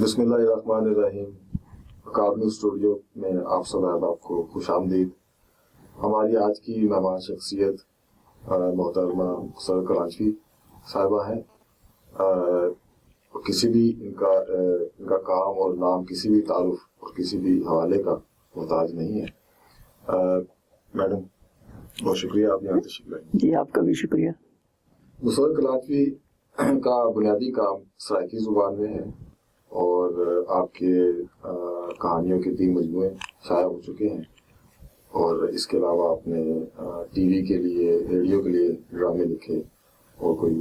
बिस्मिल्लाहिर्रहमानिर्रहीम। अकादमी स्टूडियो में आप सब अहबाब को खुश आमदीद। हमारी आज की मेहमान शख्सियत मोहतरमा मुसर्रत कलांचवी साहिबा हैं। किसी भी इनका काम और नाम किसी भी तारुफ और किसी भी हवाले का मोहताज नहीं है। मैडम बहुत शुक्रिया आप यहाँ तशरीफ लाए। जी आपका भी शुक्रिया। मुसर्रत कलांचवी का बुनियादी काम सराइकी ज़ुबान में है और आपके कहानियों के 3 मजमूए शाया हो चुके हैं और इसके अलावा आपने टीवी के लिए, रेडियो के लिए ड्रामे लिखे और कोई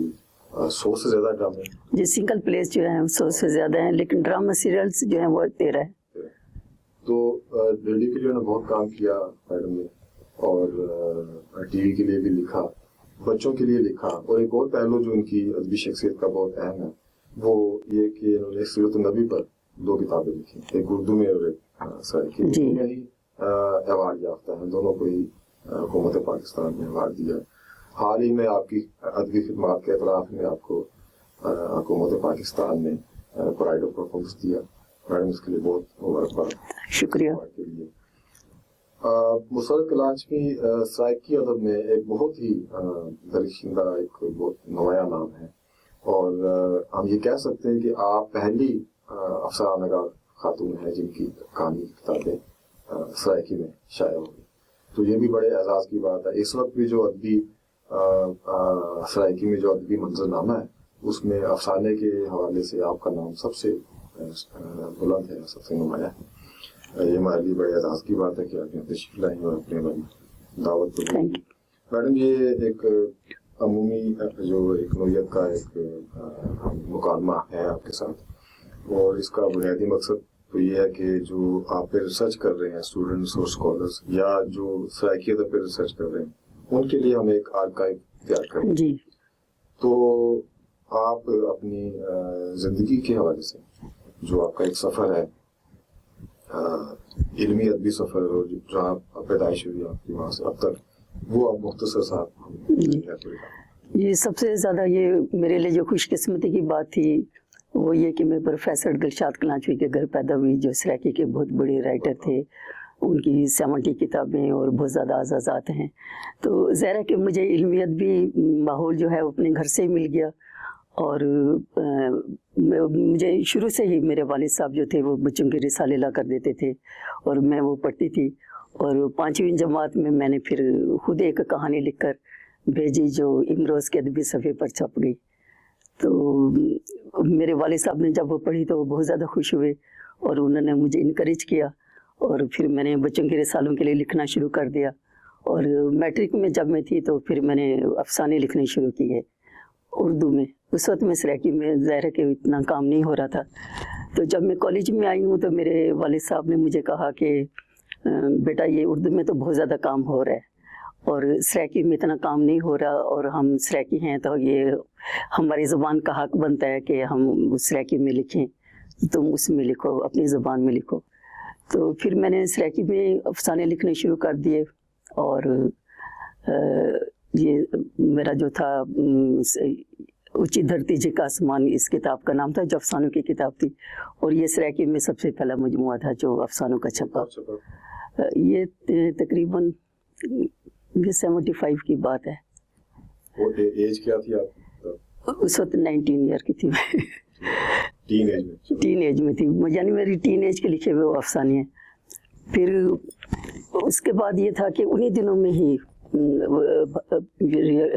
100 से ज़्यादा ड्रामे। जी सिंगल प्लेस जो है 100 से ज़्यादा हैं, लेकिन ड्रामा सीरियल्स जो हैं वो 13 है। तो रेडियो के लिए उन्होंने बहुत काम किया मैडम ने और टीवी के लिए भी लिखा, बच्चों के लिए लिखा। और एक और पहलू जो इनकी अदबी शख्सियत का बहुत अहम है वो ये कि इन्होंने सीरत नबी पर 2 किताबें लिखी, एक उर्दू में और एक सराइकी में ही अवार्ड याफ्ता है। दोनों को ही हुकूमत पाकिस्तान ने अवार्ड दिया। हाल ही में आपकी अदबी खिदमात के एतराफ़ में आपको हुकूमत पाकिस्तान ने प्राइड ऑफ परफॉर्मेंस दिया। मैडम इसके लिए बहुत मुबारकबाद। शुक्रिया। मुसर्रत कलांचवी सराइकी अदब में एक बहुत ही दरिशिंदा, एक बहुत नुमाया नाम है और हम ये कह सकते हैं कि आप पहली अफसानानगार खातून हैं जिनकी कहानी की किताबें सराइकी में शाया होगी। तो ये भी बड़े एजाज़ की बात है। इस वक्त भी जो अदबी सराइकी में जो अदबी मंजरनामा है उसमें अफसाने के हवाले से आपका नाम सबसे बुलंद है, सबसे नुमाया है। ये हमारे लिए बड़े एजाज़ की बात है कि आप यहाँ तशरीफ लाएँ और अपने दावत को दें। मैडम ये एक अमूमी जो एक नोयत का एक मुकालमा है आपके साथ और इसका बुनियादी मकसद तो ये है कि जो आप पे रिसर्च कर रहे हैं स्टूडेंट्स और स्कॉलर्स या जो सराइकी अदब पे रिसर्च कर रहे हैं उनके लिए हम एक आर्काइव तैयार करें। जी तो आप अपनी ज़िंदगी के हवाले से जो आपका एक सफ़र है, इल्मी अदबी सफ़र और जो आप पैदाइश हुई आपकी वहाँ से अब तक, वो आप मुख्तसर साहब। ये सबसे ज़्यादा ये मेरे लिए जो खुशकिस्मती की बात थी वो ये कि मैं प्रोफेसर दिलशाद कलांचवी के घर पैदा हुई, जो सराइकी के बहुत बड़े राइटर थे। उनकी 70 किताबें और बहुत ज़्यादा आज़ाज़ात हैं। तो ज़ाहिर है कि मुझे इल्मी अदबी माहौल जो है वो अपने घर से ही मिल गया और मुझे शुरू से ही मेरे वालिद साहब जो थे वो बच्चों के रिसाले ला कर देते थे और मैं वो पढ़ती थी। और 5वीं जमात में मैंने फिर खुद एक कहानी लिखकर भेजी जो इमरोज़ के अदबी सफ़े पर छप गई। तो मेरे वालिद साहब ने जब वो पढ़ी तो वो बहुत ज़्यादा खुश हुए और उन्होंने मुझे इनकरेज किया और फिर मैंने बच्चों के रिसालों के लिए लिखना शुरू कर दिया। और मैट्रिक में जब मैं थी तो फिर मैंने अफसाने लिखने शुरू किए उर्दू में। उस वक्त में सराइकी में ज़ाहिर है कि इतना काम नहीं हो रहा था। तो जब मैं कॉलेज में आई हूँ तो मेरे वालिद साहब ने मुझे कहा कि बेटा ये उर्दू में तो बहुत ज़्यादा काम हो रहा है और सराइकी में इतना काम नहीं हो रहा और हम सराइकी हैं तो ये हमारी ज़ुबान का हक बनता है कि हम सराइकी में लिखें, तुम उसमें लिखो, अपनी ज़ुबान में लिखो। तो फिर मैंने सराइकी में अफसाने लिखने शुरू कर दिए और ये मेरा जो था ऊंची धरती जी का आसमान, इस किताब का नाम था जो अफसानों की किताब थी और ये सराइकी में सबसे पहला मजमुआ था जो अफसानों का छपा। ये तकरीबन ये 75 की बात है। वो एज क्या थी आप? उस वक्त 19 ईयर की थी मैं। टीन एज में थी, यानी मेरी टीन एज के लिखे हुए अफसाने हैं। फिर उसके बाद ये था कि उन्हीं दिनों में ही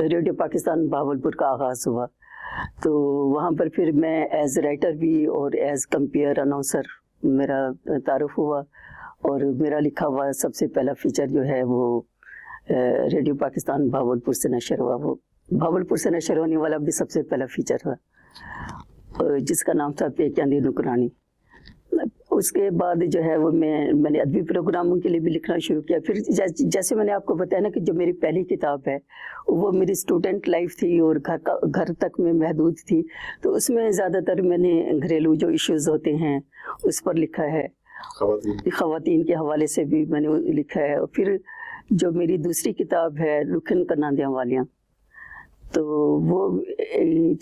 रेडियो पाकिस्तान भावलपुर का आगाज़ हुआ। तो वहाँ पर फिर मैं एज़ राइटर भी और एज़ कंपेयर अनाउंसर मेरा तारुफ हुआ और मेरा लिखा हुआ सबसे पहला फीचर जो है वो रेडियो पाकिस्तान भावलपुर से नशर हुआ। वो भावलपुर से नशर होने वाला भी सबसे पहला फीचर था जिसका नाम था पेकियां दी नुकरानी। उसके बाद जो है वो मैंने अदबी प्रोग्रामों के लिए भी लिखना शुरू किया। फिर जैसे मैंने आपको बताया ना कि जो मेरी पहली किताब है वो मेरी स्टूडेंट लाइफ थी और घर तक में महदूद थी। तो उसमें ज़्यादातर मैंने घरेलू जो इश्यूज़ होते हैं उस पर लिखा है, ख़वातीन के हवाले से भी मैंने लिखा है। फिर जो मेरी दूसरी किताब है लुखन कनादियाँ वालियाँ, तो वो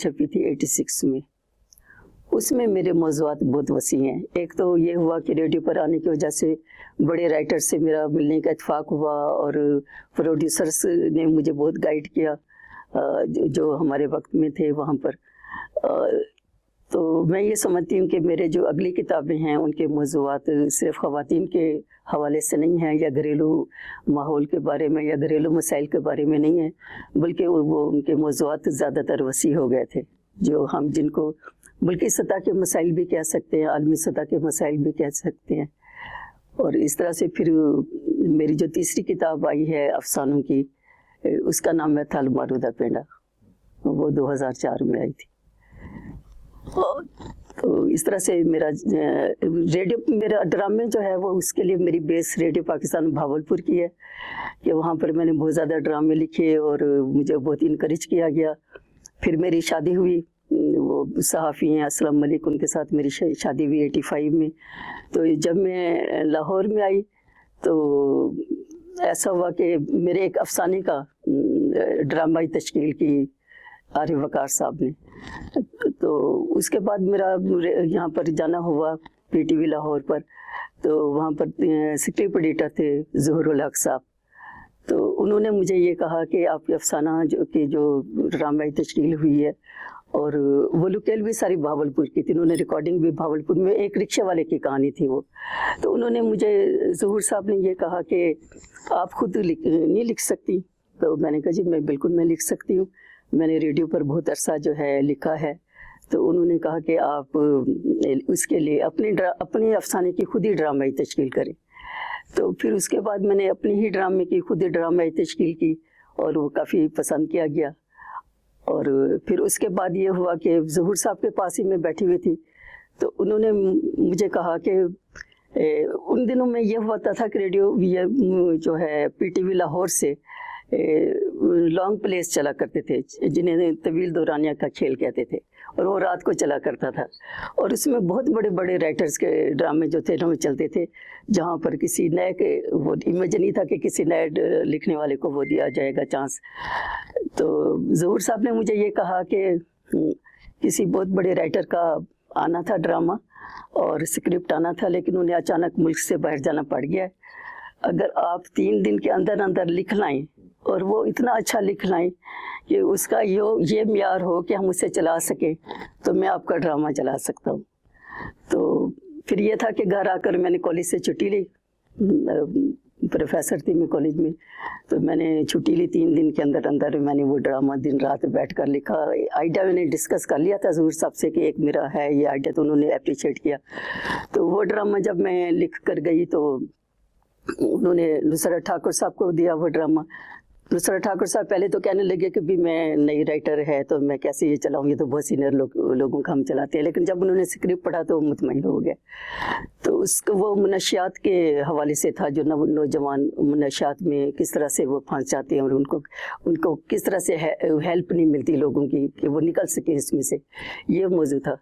छपी थी 86 में। उसमें मेरे मौज़ूआत बहुत वसी हैं। एक तो ये हुआ कि रेडियो पर आने की वजह से बड़े राइटर से मेरा मिलने का इत्तेफाक हुआ और प्रोड्यूसर्स ने मुझे बहुत गाइड किया जो हमारे वक्त में थे वहाँ पर। तो मैं ये समझती हूँ कि मेरे जो अगली किताबें हैं उनके मौज़ूआत सिर्फ़ ख़वातीन के हवाले से नहीं हैं या घरेलू माहौल के बारे में या घरेलू मसाइल के बारे में नहीं है, बल्कि वो उनके मौज़ूआत ज़्यादातर वसी हो गए थे, जो हम जिनको मुल्की सतह के मसाइल भी कह सकते हैं, आलमी सतह के मसाइल भी कह सकते हैं। और इस तरह से फिर मेरी जो तीसरी किताब आई है अफसानों की, उसका नाम है थल मारूदा पेंडा, वो 2004 में आई थी। तो इस तरह से मेरा ड्रामे जो है वो उसके लिए मेरी बेस रेडियो पाकिस्तान भावलपुर की है कि वहाँ पर मैंने बहुत ज़्यादा ड्रामे लिखे और मुझे बहुत इनकरेज किया गया। फिर मेरी शादी हुई, वो सहाफ़ी हैं असलम मलिक, उनके साथ मेरी शादी हुई 85 में। तो जब मैं लाहौर में आई तो ऐसा हुआ कि मेरे एक अफसाने का ड्रामाई तश्कील की आरिफ वकार साहब ने। तो उसके बाद मेरा यहाँ पर जाना हुआ PTV लाहौर पर, तो वहाँ पर स्क्रिप्ट एडिटर थे ज़ुहरुल हक साहब। तो उन्होंने मुझे ये कहा कि आपकी अफसाना जो ड्रामाई तश्कील हुई है, और वो लोकेल भी सारी भावलपुर की थी, उन्होंने रिकॉर्डिंग भी भावलपुर में, एक रिक्शे वाले की कहानी थी वो। तो उन्होंने मुझे, ज़ुहूर साहब ने ये कहा कि आप खुद नहीं लिख सकती? तो मैंने कहा जी मैं लिख सकती हूँ, मैंने रेडियो पर बहुत अरसा जो है लिखा है। तो उन्होंने कहा कि आप उसके लिए अपने अफसाने की खुद ही ड्रामाई तश्कील करें। तो फिर उसके बाद मैंने अपनी ही ड्रामे की खुद ही ड्रामाई तश्कील की और वो काफ़ी पसंद किया गया। और फिर उसके बाद ये हुआ कि ज़ुहूर साहब के पास ही मैं बैठी हुई थी, तो उन्होंने मुझे कहा कि उन दिनों में ये होता था कि रेडियो जो है PTV लाहौर से लॉन्ग प्लेस चला करते थे, जिन्हें तवील दौरानिया का खेल कहते थे, और वो रात को चला करता था। और उसमें बहुत बड़े बड़े राइटर्स के ड्रामे जो थे वो चलते थे, जहाँ पर किसी नए के वो इमेजिन नहीं था कि किसी नए लिखने वाले को वो दिया जाएगा चांस। तो ज़ुहूर साहब ने मुझे ये कहा कि किसी बहुत बड़े राइटर का आना था ड्रामा और स्क्रिप्ट आना था, लेकिन उन्हें अचानक मुल्क से बाहर जाना पड़ गया। अगर आप 3 दिन के अंदर अंदर लिख लाएं और वो इतना अच्छा लिख लाएं कि उसका ये म्यार हो कि हम उसे चला सकें, तो मैं आपका ड्रामा चला सकता हूँ। तो फिर ये था कि घर आकर मैंने कॉलेज से छुट्टी ली, प्रोफेसर थी मैं कॉलेज में, तो मैंने छुट्टी ली। 3 दिन के अंदर अंदर मैंने वो ड्रामा दिन रात बैठकर लिखा। आइडिया मैंने डिस्कस कर लिया था ज़ुहूर साहब से कि एक मेरा है ये आइडिया, तो उन्होंने अप्रिशिएट किया। तो वो ड्रामा जब मैं लिख कर गई तो उन्होंने नुसरत ठाकुर साहब को दिया वो ड्रामा। नुसरत ठाकुर साहब पहले तो कहने लगे कि भी मैं नई राइटर है तो मैं कैसे ये चलाऊंगी, तो बहुत सीनियर लोगों का हम चलाते हैं। लेकिन जब उन्होंने स्क्रिप्ट पढ़ा तो मुतमईन हो गया। तो उसको वो मुनशियात के हवाले से था, जो नौजवान मुनशियात में किस तरह से वो फंस जाते हैं और उनको किस तरह से हेल्प नहीं मिलती लोगों की कि वो निकल सके इसमें से, ये मौजूद था।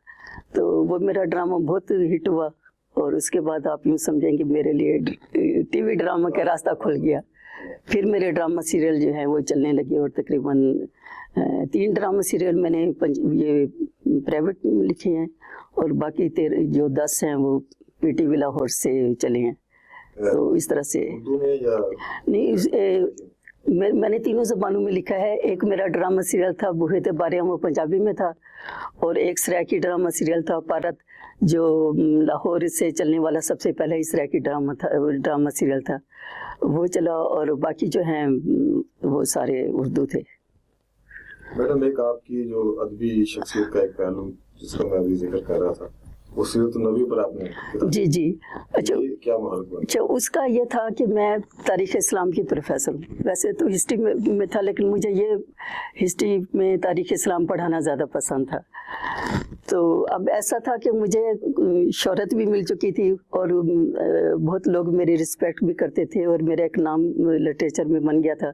तो वो मेरा ड्रामा बहुत हिट हुआ और उसके बाद आप यूँ समझेंगे मेरे लिए TV ड्रामा का रास्ता खुल गया। फिर मेरे ड्रामा सीरियल जो हैं वो चलने लगे और तकरीबन 3 ड्रामा सीरियल मैंने ये प्राइवेट लिखे हैं और बाकी 10 हैं वो PTV लाहौर से चले हैं। तो इस तरह से नहीं, मैंने 3 ज़बानों में लिखा है। एक मेरा ड्रामा सीरियल था बूहे ते बारे, वो पंजाबी में था, और एक सराकी ड्रामा सीरियल था पारत, जो लाहौर से चलने वाला सबसे पहला सराकी ड्रामा सीरियल था, वो चला। और बाकी जो हैं वो सारे उर्दू थे। मैडम, एक आपकी जो अदबी शख्सियत का एक पहलू जिसका मैं अभी जिक्र कर रहा था, वो सीरत नबी पर आपने जी अच्छा क्या महत्व? अच्छा, उसका ये था कि मैं तारीख़ इस्लाम की प्रोफेसर हूँ। वैसे तो हिस्ट्री में था, लेकिन मुझे ये हिस्ट्री में तारीख़ इस्लाम पढ़ाना ज़्यादा पसंद था। तो अब ऐसा था कि मुझे शोहरत भी मिल चुकी थी और बहुत लोग मेरी रिस्पेक्ट भी करते थे और मेरा एक नाम लिटरेचर में बन गया था।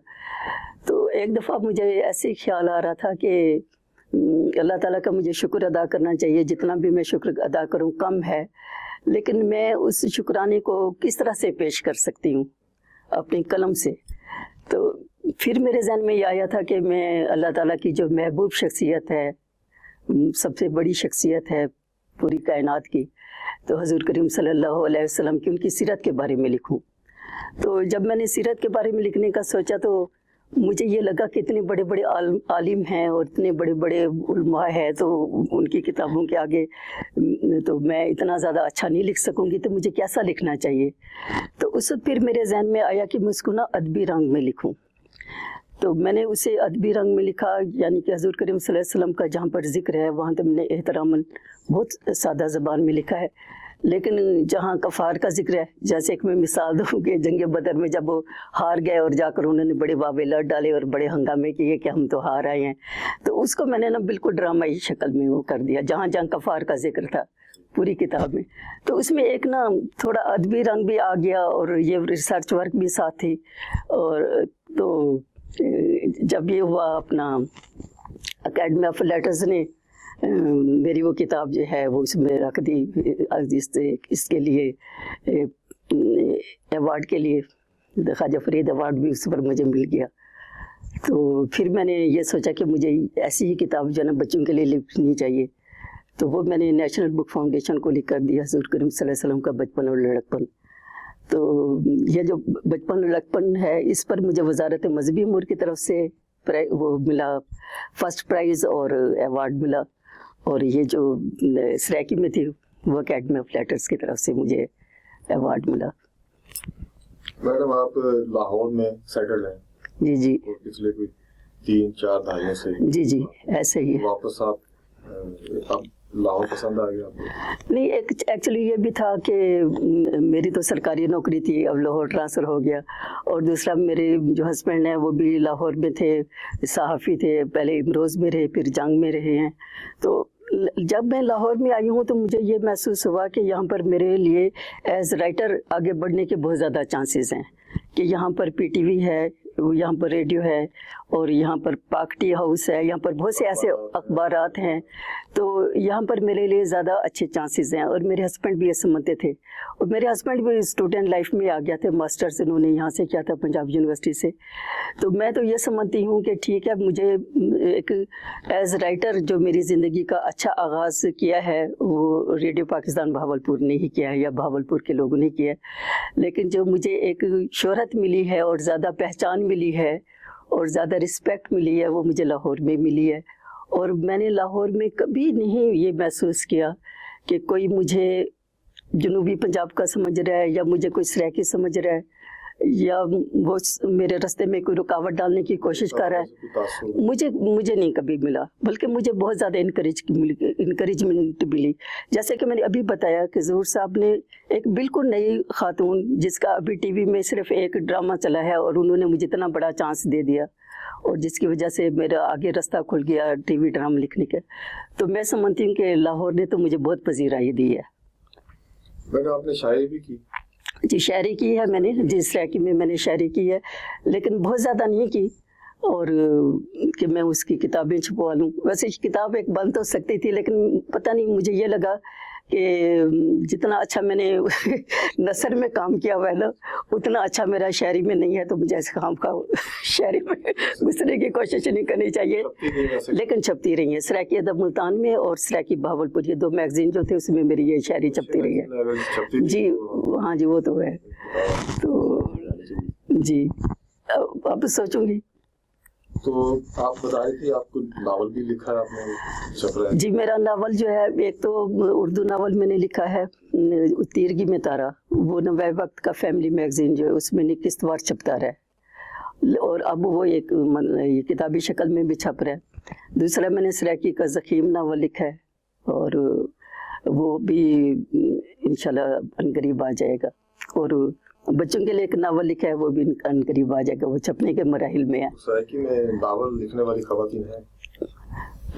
तो एक दफ़ा मुझे ऐसे ख्याल आ रहा था कि अल्लाह ताला का मुझे शुक्र अदा करना चाहिए, जितना भी मैं शुक्र अदा करूं कम है, लेकिन मैं उस शुक्राने को किस तरह से पेश कर सकती हूं अपनी कलम से। तो फिर मेरे जहन में ये आया था कि मैं अल्लाह ताला की जो महबूब शख्सियत है, सबसे बड़ी शख्सियत है पूरी कायनात की, तो हजूर करीम सल्लल्लाहु अलैहि वसल्लम की उनकी सीरत के बारे में लिखूं। तो जब मैंने सीरत के बारे में लिखने का सोचा तो मुझे ये लगा कि इतने बड़े बड़े आलिम हैं और इतने बड़े बड़े उलमा हैं, तो उनकी किताबों के आगे तो मैं इतना ज़्यादा अच्छा नहीं लिख सकूंगी, तो मुझे कैसा लिखना चाहिए। तो उस वक्त फिर मेरे जहन में आया कि मैं उसको ना अदबी रंग में लिखूं। तो मैंने उसे अदबी रंग में लिखा, यानी कि हजूर करीम सल्लल्लाहु अलैहि वसल्लम का जहाँ पर जिक्र है वहाँ तो मैंने एहतरामन बहुत सादा ज़बान में लिखा है, लेकिन जहाँ कफ़ार का जिक्र है, जैसे कि मैं मिसाल दूँ कि जंग बदर में जब वो हार गए और जाकर उन्होंने बड़े वावे लड़ डाले और बड़े हंगामे किए कि हम तो हार आए हैं, तो उसको मैंने ना बिल्कुल ड्रामाई शक्ल में वो कर दिया, जहाँ जहाँ कफ़ार का जिक्र था पूरी किताब में। तो उसमें एक ना थोड़ा अदबी रंग भी आ गया और ये रिसर्च वर्क भी साथ थी। और तो जब ये हुआ अपना अकेडमी ऑफ लेटर्स ने मेरी वो किताब जो है वो उसमें रख दी, इसके लिए अवार्ड के लिए ख्वाजा फरीद अवार्ड भी उस पर मुझे मिल गया। तो फिर मैंने ये सोचा कि मुझे ऐसी ही किताब जो है ना बच्चों के लिए लिखनी चाहिए, तो वो मैंने नेशनल बुक फाउंडेशन को लिख कर दिया, हज़ूर करीम सल्लल्लाहु अलैहि वसल्लम का बचपन और लड़कपन। तो ये जो बचपन और लड़कपन है, इस पर मुझे वजारत मजहबी उमूर की तरफ से वो मिला, फर्स्ट प्राइज़ और अवार्ड मिला। और ये जो सराकी में थी वो अकेडमी ऑफ लेटर्स की तरफ से मुझे अवार्ड मिला। मैडम आप लाहौर में सेटल हैं? जी जी। और पिछले कोई 3-4 दहाइयों से? जी जी ऐसे ही। वापस आप लाहौर पसंद आ गया आपको? नहीं, एक्चुअली ये भी था कि मेरी तो सरकारी नौकरी थी, अब लाहौर ट्रांसफ़र हो गया। और दूसरा मेरे जो हस्बैंड हैं वो भी लाहौर में थे, सहाफ़ी थे, पहले इमरोज़ में रहे, फिर जंग में रहे हैं। तो जब मैं लाहौर में आई हूँ तो मुझे ये महसूस हुआ कि यहाँ पर मेरे लिए एज़ राइटर आगे बढ़ने के बहुत ज़्यादा चांसेस हैं, कि यहाँ पर PTV है, यहाँ पर रेडियो है, और यहाँ पर पाक टी हाउस है, यहाँ पर बहुत से ऐसे अखबारात हैं, तो यहाँ पर मेरे लिए ज़्यादा अच्छे चांसेस हैं। और मेरे हस्बैंड भी ये समझते थे, और मेरे हस्बैंड भी स्टूडेंट लाइफ में आ गया थे, मास्टर्स इन्होंने यहाँ से किया था पंजाब यूनिवर्सिटी से। तो मैं तो ये समझती हूँ कि ठीक है, मुझे एक एज़ राइटर जो मेरी ज़िंदगी का अच्छा आगाज़ किया है वो रेडियो पाकिस्तान भावलपुर ने ही किया है, या भावलपुर के लोगों ने किया है। लेकिन जो मुझे एक शोहरत मिली है और ज़्यादा पहचान मिली है और ज़्यादा रिस्पेक्ट मिली है, वो मुझे लाहौर में मिली है। और मैंने लाहौर में कभी नहीं ये महसूस किया कि कोई मुझे जनूबी पंजाब का समझ रहा है, या मुझे कोई सराकी समझ रहा है, या वो मेरे रास्ते में कोई रुकावट डालने की कोशिश कर रहा है। मुझे नहीं कभी मिला, बल्कि मुझे बहुत ज़्यादा इनकरेजमेंट मिली। जैसे कि मैंने अभी बताया कि ज़हूर साहब ने एक बिल्कुल नई खातून, जिसका अभी TV में सिर्फ एक ड्रामा चला है और उन्होंने मुझे इतना बड़ा चांस दे दिया, और जिसकी वजह से मेरा आगे रास्ता खुल गया TV ड्रामा लिखने का। तो मैं समझती हूँ कि लाहौर ने तो मुझे बहुत पजीराई दी है। मैडम आपने शायरी भी की? जी, शायरी की है मैंने, जिस सराकी में मैंने शायरी की है, लेकिन बहुत ज़्यादा नहीं की, और कि मैं उसकी किताबें छपवा लूँ। वैसे किताब एक बन तो सकती थी, लेकिन पता नहीं, मुझे ये लगा कि जितना अच्छा मैंने नसर में काम किया हुआ है ना, उतना अच्छा मेरा शायरी में नहीं है। तो मुझे ऐसे काम का शायरी में घुसने की कोशिश नहीं करनी चाहिए, लेकिन छपती रही है। सराकी अदब मुल्तान में और सराकी भावलपुर, ये 2 मैगजीन जो थे उसमें मेरी ये शायरी छपती रही है। जी हाँ जी, वो तो है। तो जी अब सोचूंगी। तो आप बता रही थी आपको नावल भी लिखा है आपने, छप रहा है? जी, मेरा नावल जो है, एक तो उर्दू नावल मैंने लिखा है तीरगी में तारा, वो नवाए वक्त का फैमिली मैगजीन जो है उसमें किस्तवार छपता रहा है, और अब वो एक किताबी शक्ल में भी छप रहा है। दूसरा मैंने सराकी का ज़ख़ीम नावल लिखा है, और वो भी इंशाल्लाह अनकरीब आ जाएगा। और बच्चों के लिए एक नावल लिखा है, वो भी अनकरीब आ जाएगा, वो छपने के मराहिल में है। सराकी में नावल लिखने वाली ख़वातीन हैं?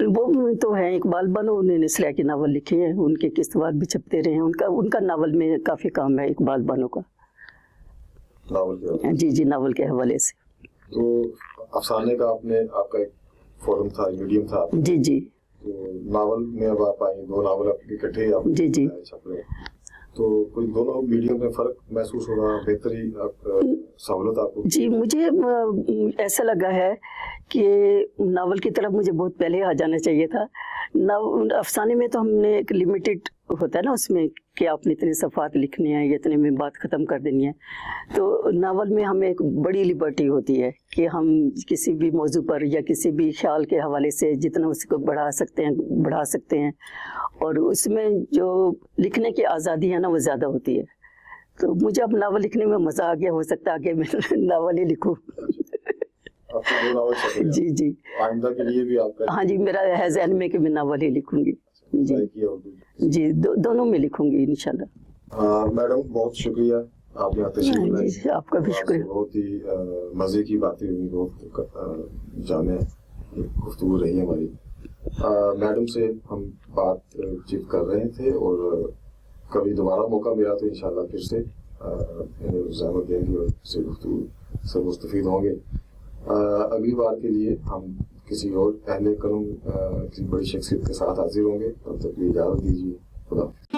वो तो हैं, इकबाल बानो, उन्होंने सराकी नावल लिखे हैं, उनके किस्तवार भी छपते रहे हैं। उनका नावल में काफ़ी काम है इकबाल बानो का, नावल के। जी, नावल के हवाले से। तो अफसाने का आपका एक फोरम था, मीडियम था? जी। तो नावल में अब आप आई, 2 नावल आपके इकट्ठे जी छप रहे हैं, तो कोई दोनों मीडियम में फ़र्क महसूस होगा, बेहतरी सहूलत आपको? जी, मुझे ऐसा लगा है کہ ناول کی طرف مجھے بہت پہلے آ جانا چاہیے تھا. افسانے میں تو ہم نے ایک لمیٹڈ ہوتا ہے نا اس میں کہ آپ نے اتنے صفحات لکھنے ہیں یا اتنے میں بات ختم کر دینی ہے. تو ناول میں ہمیں ایک بڑی لبرٹی ہوتی ہے کہ ہم کسی بھی موضوع پر یا کسی بھی خیال کے حوالے سے جتنا اس کو بڑھا سکتے ہیں اور اس میں جو لکھنے کی آزادی ہے نا وہ زیادہ ہوتی ہے. تو مجھے اب ناول لکھنے میں مزہ آ گیا, ہو سکتا ہے آگے میں ناول ہی لکھوں. جی جی, آئندہ کے لیے بھی آپ کا؟ ہاں جی, میرا ہے ذہن میں کہ میں ناول ہی لکھوں گی. جی دونوں میں لکھوں گی انشاءاللہ. میڈم بہت شکریہ, آپ نے تشریف لائے. جی آپ کا بھی شکریہ. بہت ہی مزے کی باتیں ہوئی, بہت جامع گفتگو رہی ہماری. میڈم سے ہم بات چیت کر رہے تھے اور کبھی دوبارہ موقع ملا تو انشاءاللہ پھر سے زحمت دیں گے اور سے گفتگو سے مستفید ہوں گے. اگلی بار کے لیے ہم کسی اور اہل کرم کسی بڑی شخصیت کے ساتھ حاضر ہوں گے. تب تک بھی اجازت دیجیے. خدا حافظ.